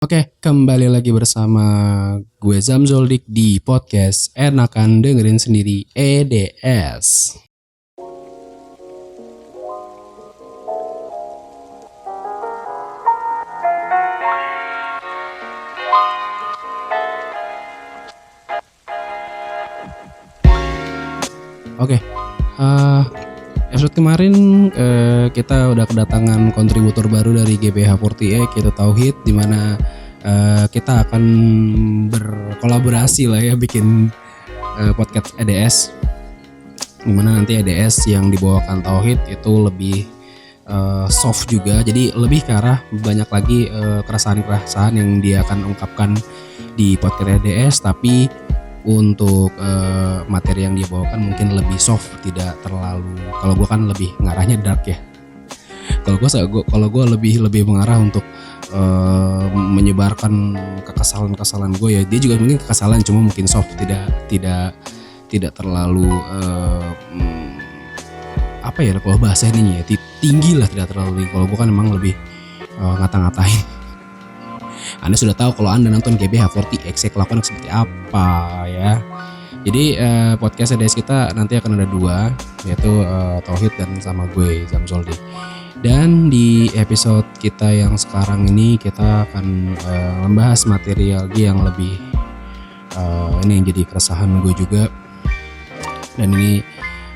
Oke, kembali lagi bersama gue Zamzoldik di podcast Enakan Dengerin Sendiri EDS. Oke, episode kemarin kita udah kedatangan kontributor baru dari GBH48 yaitu Tauhid, di mana kita akan berkolaborasi lah ya bikin podcast EDS, dimana nanti EDS yang dibawakan Tauhid itu lebih soft juga, jadi lebih ke arah banyak lagi keresahan-keresahan yang dia akan ungkapkan di podcast EDS, tapi untuk materi yang dia bawakan mungkin lebih soft, tidak terlalu, kalau gue kan lebih ngarahnya dark ya. Kalau gue lebih mengarah untuk menyebarkan kekesalan gue ya. Dia juga mungkin kekesalan, cuma mungkin soft, tidak terlalu apa ya, kalau bahasa ininya ya tinggi lah, tidak terlalu. Kalau gue kan emang lebih ngata-ngatain. Anda sudah tahu kalau Anda nonton GBH48 kelakuan seperti apa ya. Jadi podcast EDS kita nanti akan ada dua, yaitu Tauhid dan sama gue Zamzoldik. Dan di episode kita yang sekarang ini kita akan membahas materi lagi yang lebih ini yang jadi keresahan gue juga, dan ini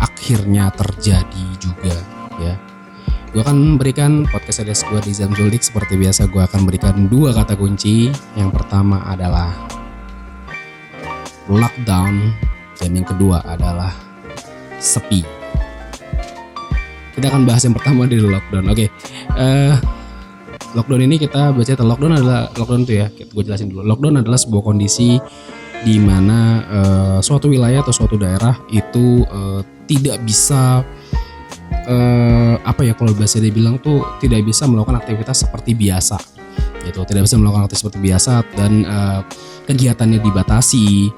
akhirnya terjadi juga ya. Gue akan berikan podcast EDS gue di Zamzoldik seperti biasa. Gue akan berikan dua kata kunci. Yang pertama adalah lockdown, dan yang kedua adalah sepi. Kita akan bahas yang pertama dari lockdown. Oke, lockdown ini kita baca. Lockdown itu ya, gue jelasin dulu. Lockdown adalah sebuah kondisi di mana suatu wilayah atau suatu daerah itu tidak bisa kalau bahasa dia bilang tuh tidak bisa melakukan aktivitas seperti biasa gitu, tidak bisa melakukan aktivitas seperti biasa, dan kegiatannya dibatasi,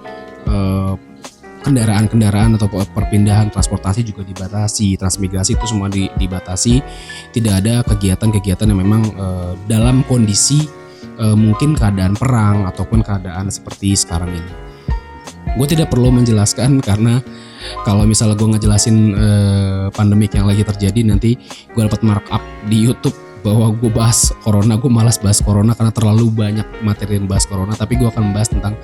kendaraan atau perpindahan transportasi juga dibatasi, transmigrasi itu semua dibatasi. Tidak ada kegiatan-kegiatan yang memang dalam kondisi mungkin keadaan perang ataupun keadaan seperti sekarang ini. Gue tidak perlu menjelaskan, karena kalau misalnya gue ngejelasin pandemik yang lagi terjadi, nanti gue dapat markup di YouTube bahwa gue bahas corona. Gue malas bahas corona karena terlalu banyak materi yang bahas corona. Tapi gue akan membahas tentang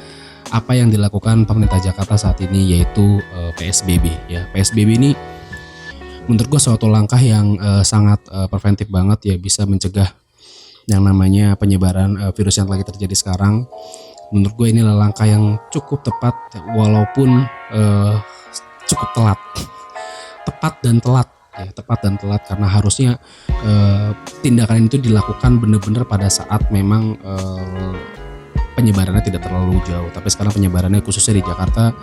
apa yang dilakukan pemerintah Jakarta saat ini, yaitu PSBB ya. PSBB ini menurut gue suatu langkah yang sangat preventif banget ya, bisa mencegah yang namanya penyebaran virus yang lagi terjadi sekarang. Menurut gue inilah langkah yang cukup tepat, walaupun cukup telat. Tepat dan telat karena harusnya tindakan itu dilakukan benar-benar pada saat memang penyebarannya tidak terlalu jauh. Tapi sekarang penyebarannya khususnya di Jakarta,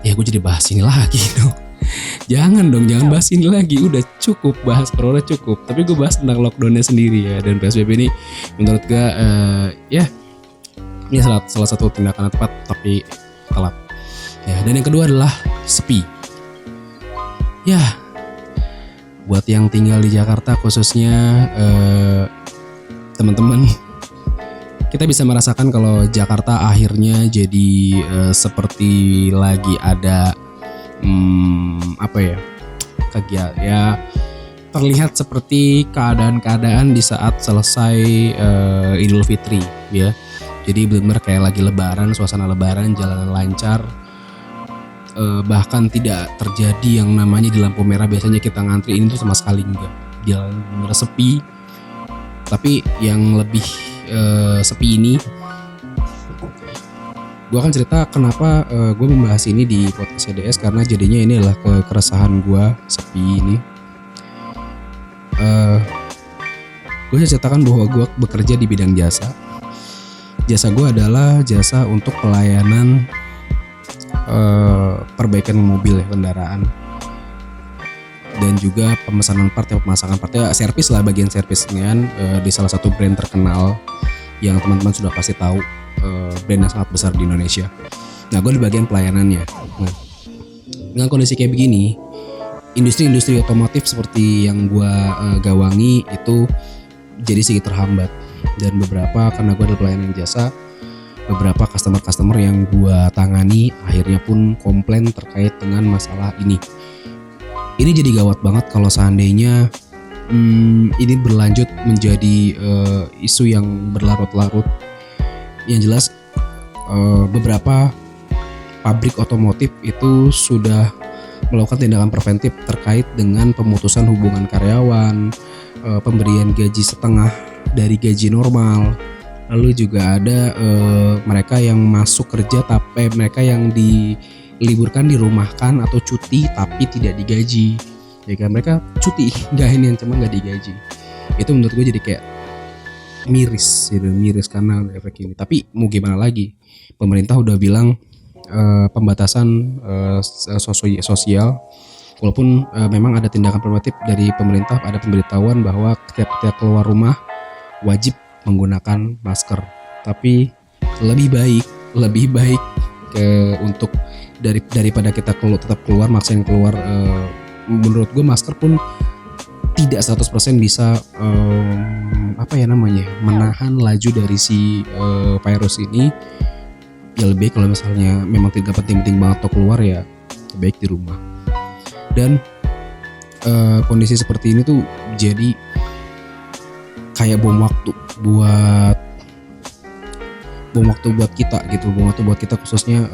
ya gue jadi bahas ini lagi dong. Jangan bahas ini lagi, udah cukup bahas corona cukup. Tapi gue bahas tentang lockdownnya sendiri ya. Dan PSBB ini menurut gue ini salah satu tindakan yang tepat tapi telat ya. Dan yang kedua adalah sepi ya. Buat yang tinggal di Jakarta khususnya teman-teman, kita bisa merasakan kalau Jakarta akhirnya jadi seperti lagi ada kegiatan ya, terlihat seperti keadaan-keadaan di saat selesai Idul Fitri ya. Jadi benar-benar kayak lagi lebaran, suasana lebaran, jalanan lancar, bahkan tidak terjadi yang namanya di lampu merah biasanya kita ngantri, ini tuh sama sekali enggak. Jalan benar sepi. Tapi yang lebih sepi ini, gue akan cerita kenapa gue membahas ini di podcast EDS, karena jadinya ini adalah keresahan gue sepi ini. Gue bisa ceritakan bahwa gue bekerja di bidang jasa. Jasa gue adalah jasa untuk pelayanan perbaikan mobil ya, kendaraan, dan juga pemesanan part, pemasangan part ya, servis lah, bagian servisnya di salah satu brand terkenal yang teman-teman sudah pasti tahu, brand yang sangat besar di Indonesia. Nah, gue di bagian pelayanannya. Nah, dengan kondisi kayak begini, industri otomotif seperti yang gue gawangi itu jadi sedikit terhambat. dan beberapa karena gue adalah pelayanan jasa, beberapa customer yang gue tangani akhirnya pun komplain terkait dengan masalah ini. Ini jadi gawat banget kalau seandainya ini berlanjut menjadi isu yang berlarut-larut. Yang jelas beberapa pabrik otomotif itu sudah melakukan tindakan preventif terkait dengan pemutusan hubungan karyawan, pemberian gaji setengah dari gaji normal. Lalu juga ada mereka yang masuk kerja tapi mereka yang diliburkan, dirumahkan atau cuti tapi tidak digaji. Ya kan, mereka cuti nggak ini yang cuma nggak digaji. Itu menurut gue jadi kayak miris karena efek ini. Tapi mau gimana lagi, pemerintah udah bilang pembatasan sosial, walaupun memang ada tindakan preventif dari pemerintah, ada pemberitahuan bahwa ketika keluar rumah wajib menggunakan masker. Tapi lebih baik untuk daripada kita tetap keluar, maksain keluar. Menurut gue masker pun tidak 100% bisa menahan laju dari si virus ini. Ya lebih kalau misalnya memang tidak penting-penting banget atau keluar, ya baik di rumah. Dan kondisi seperti ini tuh jadi kayak bom waktu buat kita gitu, khususnya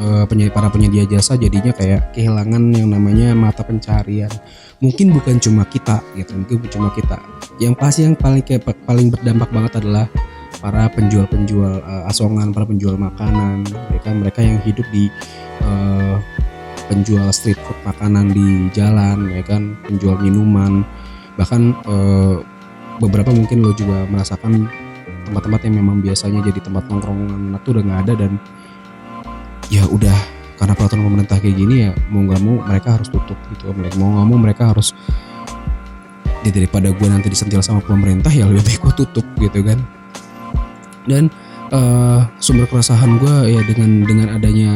para penyedia jasa. Jadinya kayak kehilangan yang namanya mata pencarian. Mungkin bukan cuma kita gitu, yang pasti yang paling berdampak banget adalah para penjual asongan, para penjual makanan, ya kan, mereka yang hidup di penjual street food, makanan di jalan, ya kan, penjual minuman. Bahkan beberapa mungkin lo juga merasakan tempat-tempat yang memang biasanya jadi tempat nongkrongan itu udah nggak ada, dan ya udah karena peraturan pemerintah kayak gini, ya mau nggak mau mereka harus tutup gitu. Mau nggak mau mereka harus, ya daripada gue nanti disentil sama pemerintah, ya lebih baik gue tutup gitu kan. Dan sumber keresahan gue ya dengan adanya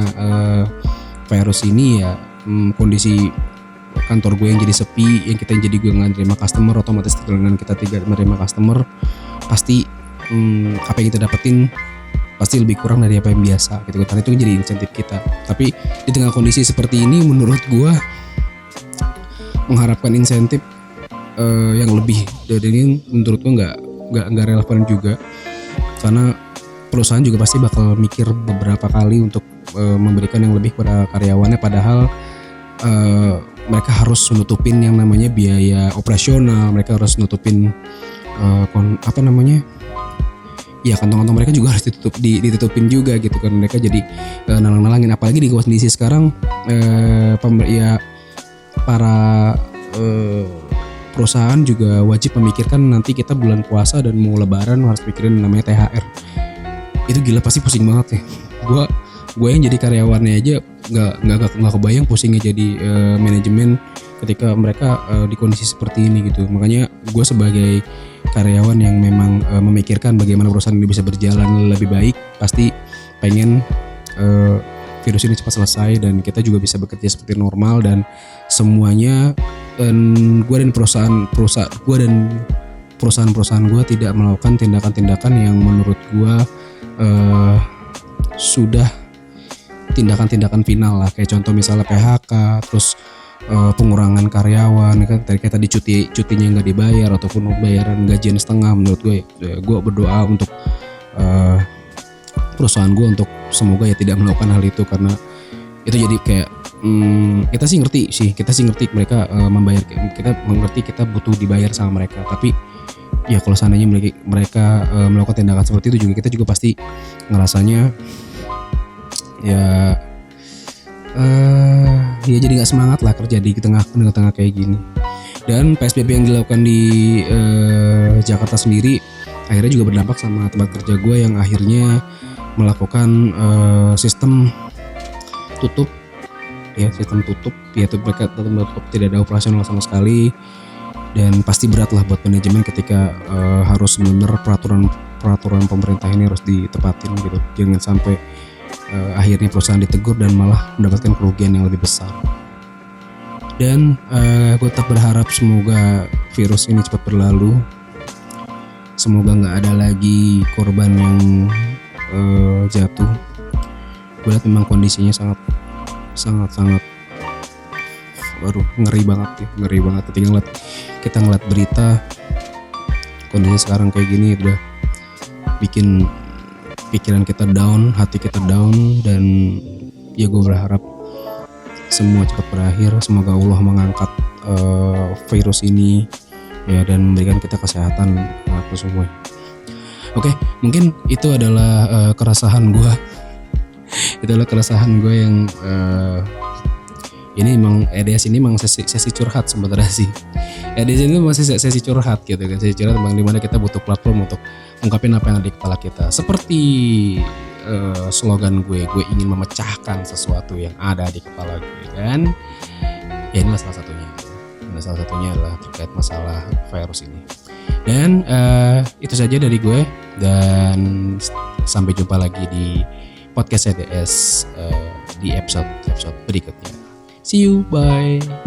virus ini, ya kondisi kantor gue yang jadi sepi, yang kita jadi gue nggak nerima customer, otomatis dengan kita tidak menerima customer, pasti apa yang kita dapetin pasti lebih kurang dari apa yang biasa gitu. Karena itu jadi insentif kita. Tapi di tengah kondisi seperti ini, menurut gue mengharapkan insentif yang lebih dari ini menurut gue nggak relevan juga, karena perusahaan juga pasti bakal mikir beberapa kali untuk memberikan yang lebih pada karyawannya, padahal mereka harus nutupin yang namanya biaya operasional, mereka harus nutupin ya kantong-kantong mereka juga harus ditutupin juga gitu kan. Mereka jadi nalang-nalangin, apalagi di kondisi sekarang para perusahaan juga wajib memikirkan nanti kita bulan puasa dan mau lebaran harus pikirin namanya THR. Itu gila, pasti pusing banget ya. Gue yang jadi karyawannya aja nggak kebayang pusingnya jadi manajemen ketika mereka di kondisi seperti ini gitu. Makanya gue sebagai karyawan yang memang memikirkan bagaimana perusahaan ini bisa berjalan lebih baik, pasti pengen virus ini cepat selesai dan kita juga bisa bekerja seperti normal, dan semuanya, dan gue dan perusahaan gue tidak melakukan tindakan-tindakan yang menurut gue sudah tindakan-tindakan final lah, kayak contoh misalnya PHK, terus pengurangan karyawan kan, kayak tadi cutinya nggak dibayar ataupun bayaran gajian setengah. Menurut gue gue berdoa untuk perusahaan gue untuk semoga ya tidak melakukan hal itu, karena itu jadi kayak kita sih ngerti mereka membayar, kita mengerti kita butuh dibayar sama mereka, tapi ya kalau seandainya mereka melakukan tindakan seperti itu juga, kita juga pasti ngerasanya ya jadi nggak semangat lah kerja di tengah kayak gini. Dan PSBB yang dilakukan di Jakarta sendiri akhirnya juga berdampak sama tempat kerja gue yang akhirnya melakukan sistem tutup, yaitu mereka tetap tidak ada operasional sama sekali. Dan pasti berat lah buat manajemen ketika harus benar peraturan pemerintah ini harus ditepatin gitu. Jangan sampai akhirnya perusahaan ditegur dan malah mendapatkan kerugian yang lebih besar. Dan gue tetap berharap semoga virus ini cepat berlalu. semoga nggak ada lagi korban yang jatuh. Gue lihat memang kondisinya sangat baru ngeri banget. Ketika kita ngeliat berita kondisi sekarang kayak gini udah bikin pikiran kita down, hati kita down, dan ya gue berharap semua cepat berakhir. Semoga Allah mengangkat virus ini ya dan memberikan kita kesehatan untuk semua. Oke, mungkin itu adalah keresahan gue. Itulah keresahan gue yang ini emang EDS ini emang sesi curhat sebenarnya sih. EDS ini masih sesi curhat gitu kan. Sesi curhat emang dimana kita butuh platform untuk ungkapin apa yang ada di kepala kita. Seperti slogan gue ingin memecahkan sesuatu yang ada di kepala gue kan. Ya inilah salah satunya. Salah satunya adalah terkait masalah virus ini. Dan itu saja dari gue, dan sampai jumpa lagi di podcast EDS di episode berikutnya. See you, bye.